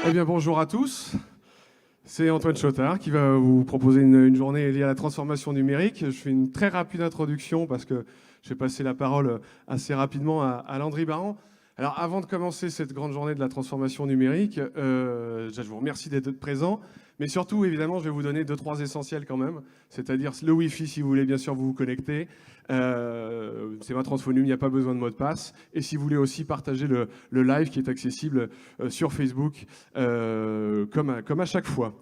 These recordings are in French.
Eh bien, bonjour à tous. C'est Antoine Chotard qui va vous proposer une journée liée à la transformation numérique. Je fais une très rapide introduction parce que je vais passer la parole assez rapidement à Landry Baran. Alors, avant de commencer cette grande journée de la transformation numérique, je vous remercie d'être présent. Mais surtout, évidemment, je vais vous donner 2-3 essentiels quand même. C'est-à-dire le Wi-Fi, si vous voulez bien sûr vous connecter. C'est ma transfonum, il n'y a pas besoin de mot de passe. Et si vous voulez aussi partager le live qui est accessible sur Facebook, comme à chaque fois.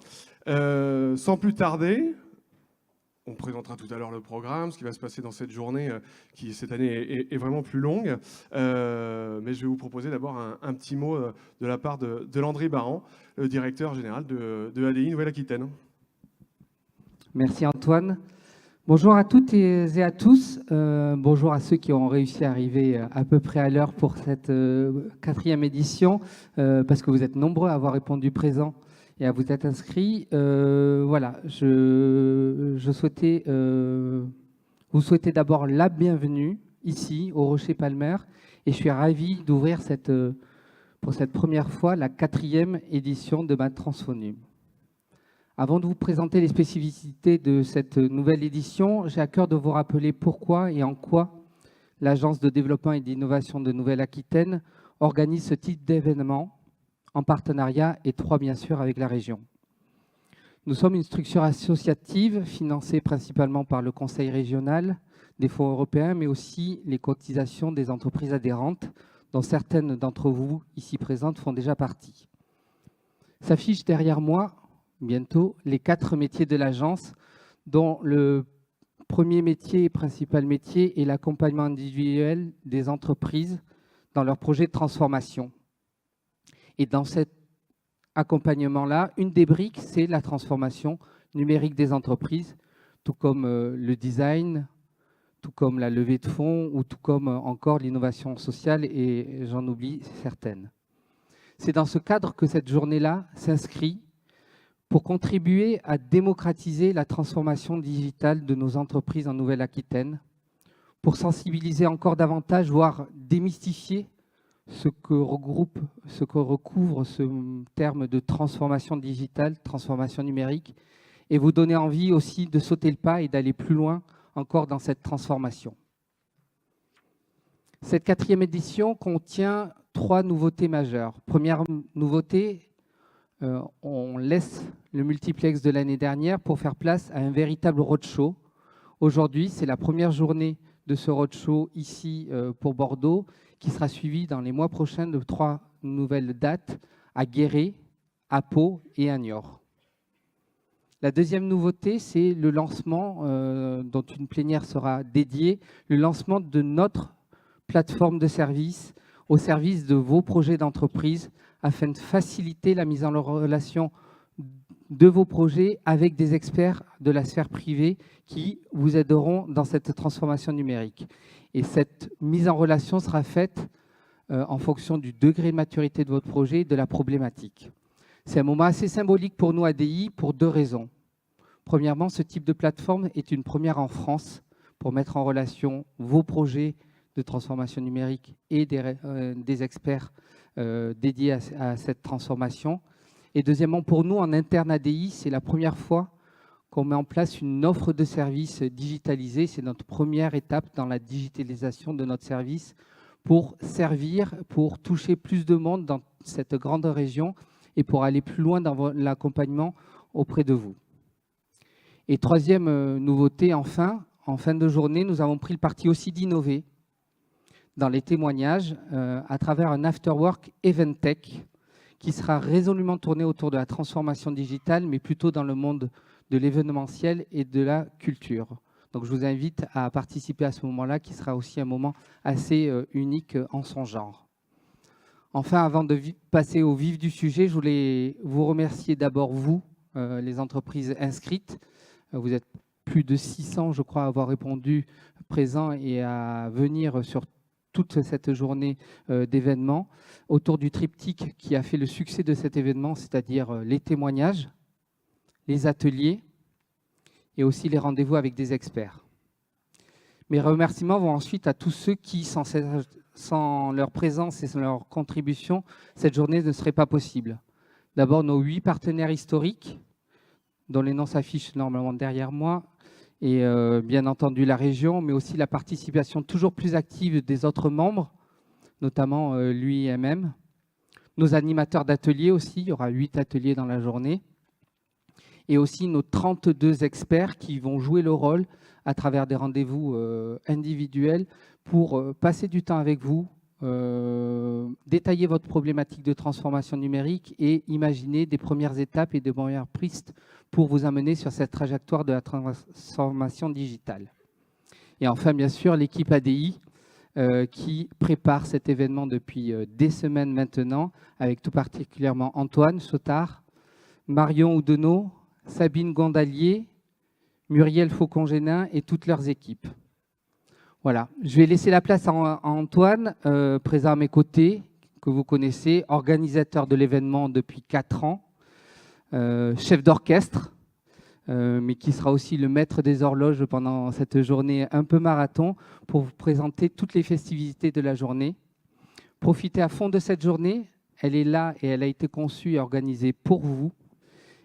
Sans plus tarder, on présentera tout à l'heure le programme, ce qui va se passer dans cette journée qui, cette année, est vraiment plus longue. Mais je vais vous proposer d'abord un petit mot de la part de Landry Baran, le directeur général de ADI Nouvelle-Aquitaine. Merci Antoine. Bonjour à toutes et à tous. Bonjour à ceux qui ont réussi à arriver à peu près à l'heure pour cette 4e édition, parce que vous êtes nombreux à avoir répondu présent et à vous être inscrits. Voilà, je souhaitais vous souhaiter d'abord la bienvenue ici au Rocher Palmer, et je suis ravi d'ouvrir pour cette première fois la 4e édition de ma transfonum. Avant de vous présenter les spécificités de cette nouvelle édition, j'ai à cœur de vous rappeler pourquoi et en quoi l'Agence de développement et d'innovation de Nouvelle-Aquitaine organise ce type d'événement en partenariat étroit, bien sûr, avec la région. Nous sommes une structure associative financée principalement par le Conseil régional, des fonds européens, mais aussi les cotisations des entreprises adhérentes, dont certaines d'entre vous ici présentes font déjà partie. S'affiche derrière moi bientôt les 4 métiers de l'agence, dont le premier métier et principal métier est l'accompagnement individuel des entreprises dans leurs projets de transformation. Et dans cet accompagnement-là, une des briques, c'est la transformation numérique des entreprises, tout comme le design, tout comme la levée de fonds ou tout comme encore l'innovation sociale, et j'en oublie certaines. C'est dans ce cadre que cette journée-là s'inscrit pour contribuer à démocratiser la transformation digitale de nos entreprises en Nouvelle-Aquitaine, pour sensibiliser encore davantage, voire démystifier ce que recouvre ce terme de transformation digitale, transformation numérique, et vous donner envie aussi de sauter le pas et d'aller plus loin encore dans cette transformation. Cette 4e édition contient 3 nouveautés majeures. Première nouveauté, on laisse le multiplex de l'année dernière pour faire place à un véritable roadshow. Aujourd'hui, c'est la première journée de ce roadshow ici pour Bordeaux, qui sera suivi dans les mois prochains de 3 nouvelles dates à Guéret, à Pau et à Niort. La deuxième nouveauté, c'est le lancement, dont une plénière sera dédiée, le lancement de notre plateforme de service au service de vos projets d'entreprise, afin de faciliter la mise en relation de vos projets avec des experts de la sphère privée qui vous aideront dans cette transformation numérique. Et cette mise en relation sera faite en fonction du degré de maturité de votre projet et de la problématique. C'est un moment assez symbolique pour nous, ADI, pour 2 raisons. Premièrement, ce type de plateforme est une première en France pour mettre en relation vos projets de transformation numérique et des experts dédiés à cette transformation. Et deuxièmement, pour nous, en interne ADI, c'est la première fois qu'on met en place une offre de services digitalisée. C'est notre première étape dans la digitalisation de notre service pour servir, pour toucher plus de monde dans cette grande région et pour aller plus loin dans l'accompagnement auprès de vous. Et troisième nouveauté, enfin, en fin de journée, nous avons pris le parti aussi d'innover dans les témoignages à travers un afterwork Eventech qui sera résolument tourné autour de la transformation digitale, mais plutôt dans le monde de l'événementiel et de la culture. Donc je vous invite à participer à ce moment-là, qui sera aussi un moment assez unique en son genre. Enfin, avant de passer au vif du sujet, je voulais vous remercier d'abord, vous, les entreprises inscrites. Vous êtes plus de 600, je crois, à avoir répondu présent et à venir sur toute cette journée d'événements autour du triptyque qui a fait le succès de cet événement, c'est-à-dire les témoignages, les ateliers et aussi les rendez-vous avec des experts. Mes remerciements vont ensuite à tous ceux qui, sans leur présence et sans leur contribution, cette journée ne serait pas possible. D'abord, nos 8 partenaires historiques, dont les noms s'affichent normalement derrière moi, et bien entendu la région, mais aussi la participation toujours plus active des autres membres, notamment l'UIMM. Nos animateurs d'ateliers aussi, il y aura 8 ateliers dans la journée. Et aussi nos 32 experts qui vont jouer le rôle à travers des rendez-vous individuels pour passer du temps avec vous, détailler votre problématique de transformation numérique et imaginer des premières étapes et des premières pistes pour vous amener sur cette trajectoire de la transformation digitale. Et enfin, bien sûr, l'équipe ADI qui prépare cet événement depuis des semaines maintenant, avec tout particulièrement Antoine Chotard, Marion Houdenot, Sabine Gondalier, Muriel Faucon-Génin et toutes leurs équipes. Voilà, je vais laisser la place à Antoine, présent à mes côtés, que vous connaissez, organisateur de l'événement depuis 4 ans, chef d'orchestre, mais qui sera aussi le maître des horloges pendant cette journée un peu marathon pour vous présenter toutes les festivités de la journée. Profitez à fond de cette journée, elle est là et elle a été conçue et organisée pour vous.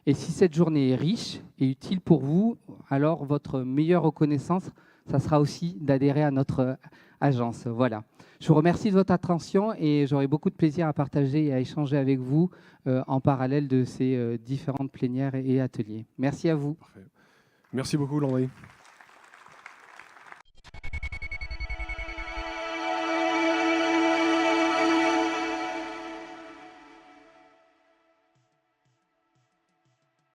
Et si cette journée est riche et utile pour vous, alors votre meilleure reconnaissance, ça sera aussi d'adhérer à notre agence. Voilà. Je vous remercie de votre attention et j'aurai beaucoup de plaisir à partager et à échanger avec vous en parallèle de ces différentes plénières et ateliers. Merci à vous. Parfait. Merci beaucoup, Landry.